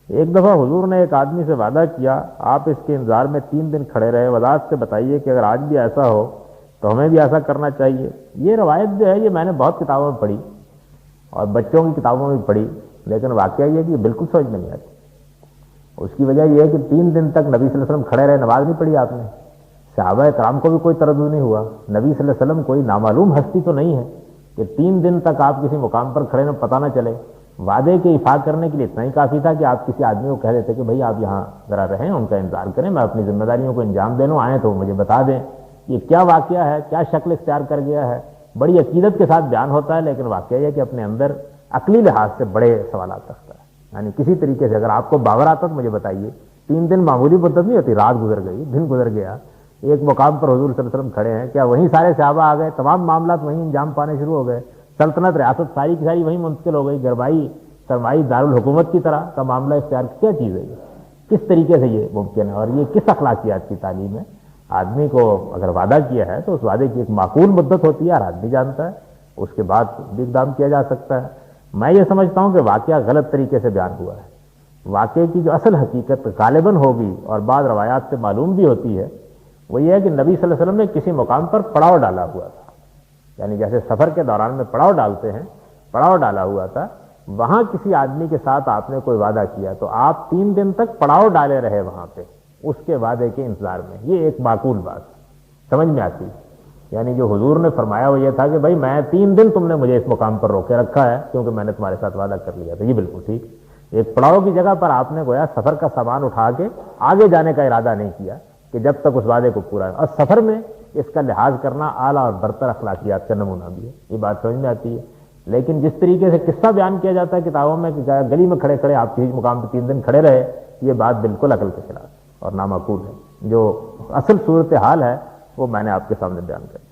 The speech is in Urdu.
ایک دفعہ حضور نے ایک آدمی سے وعدہ کیا، آپ اس کے انتظار میں 3 دن کھڑے رہے، وضاحت سے بتائیے کہ اگر آج بھی ایسا ہو تو ہمیں بھی ایسا کرنا چاہیے۔ یہ روایت جو ہے یہ میں نے بہت کتابوں میں پڑھی اور بچوں کی کتابوں میں بھی پڑھی، لیکن واقعہ یہ ہے کہ یہ بالکل سمجھ میں نہیں آتی۔ اس کی وجہ یہ ہے کہ 3 دن تک نبی صلی اللہ علیہ وسلم کھڑے رہے، نماز نہیں پڑھی آپ نے، صحابہ کرام کو بھی کوئی تردد نہیں ہوا، نبی صلی اللہ علیہ وسلم کوئی نامعلوم ہستی تو نہیں ہے کہ 3 دن تک آپ کسی مقام پر کھڑے نہ پتہ نہ چلے۔ وعدے کے افاق کرنے کے لیے اتنا ہی کافی تھا کہ آپ کسی آدمی کو کہہ دیتے کہ بھائی آپ یہاں ذرا رہیں، ان کا انتظار کریں، میں اپنی ذمہ داریوں کو انجام دے لوں، آئیں تو مجھے بتا دیں۔ یہ کیا واقعہ ہے، کیا شکل اختیار کر گیا ہے، بڑی عقیدت کے ساتھ بیان ہوتا ہے، لیکن واقعہ یہ کہ اپنے اندر عقلی لحاظ سے بڑے سوالات رکھتا ہے۔ یعنی کسی طریقے سے اگر آپ کو باور آتا تو مجھے بتائیے، 3 دن معمولی مدت نہیں ہوتی، رات گزر گئی، دن گزر گیا، ایک مقام پر حضور صلی اللہ علیہ وسلم کھڑے ہیں، کیا وہیں سارے صحابہ آ گئے، تمام معاملات وہیں انجام پانے شروع ہو گئے، سلطنت ریاست ساری کی ساری وہیں منتقل ہو گئی، گربائی سرمائی دارالحکومت کی طرح کا معاملہ اختیار، کیا چیز ہے یہ، کس طریقے سے یہ ممکن ہے، اور یہ کس اخلاقیات کی تعلیم ہے؟ آدمی کو اگر وعدہ کیا ہے تو اس وعدے کی ایک معقول مدت ہوتی ہے، ہر آدمی جانتا ہے، اس کے بعد بھی اقدام کیا جا سکتا ہے۔ میں یہ سمجھتا ہوں کہ واقعہ غلط طریقے سے بیان ہوا ہے۔ واقعے کی جو اصل حقیقت غالباً ہوگی اور بعض روایات سے معلوم بھی ہوتی ہے، وہ یہ ہے کہ نبی صلی اللہ علیہ وسلم نے کسی مقام پر پڑاؤ ڈالا ہوا تھا، یعنی جیسے سفر کے دوران میں پڑاؤ ڈالتے ہیں، پڑاؤ ڈالا ہوا تھا، وہاں کسی آدمی کے ساتھ آپ نے کوئی وعدہ کیا تو آپ 3 دن تک پڑاؤ ڈالے رہے وہاں پہ اس کے وعدے کے انتظار میں۔ یہ ایک معقول بات سمجھ میں آتی، یعنی جو حضور نے فرمایا وہ یہ تھا کہ بھائی میں 3 دن تم نے مجھے اس مقام پر روکے رکھا ہے کیونکہ میں نے تمہارے ساتھ وعدہ کر لیا تھا، یہ بالکل ٹھیک۔ ایک پڑاؤ کی جگہ پر آپ نے گویا سفر کا سامان اٹھا کے آگے جانے کا ارادہ نہیں کیا کہ جب تک اس وعدے کو پورا ہے، اور سفر میں اس کا لحاظ کرنا اعلیٰ اور برتر اخلاقیات کا نمونہ بھی ہے، یہ بات سمجھ میں آتی ہے۔ لیکن جس طریقے سے قصہ بیان کیا جاتا ہے کتابوں میں کہ گلی میں کھڑے کھڑے آپ کسی مقام پہ 3 دن کھڑے رہے، یہ بات بالکل عقل کے خلاف اور نامعقول ہے۔ جو اصل صورتحال ہے وہ میں نے آپ کے سامنے بیان کر دی۔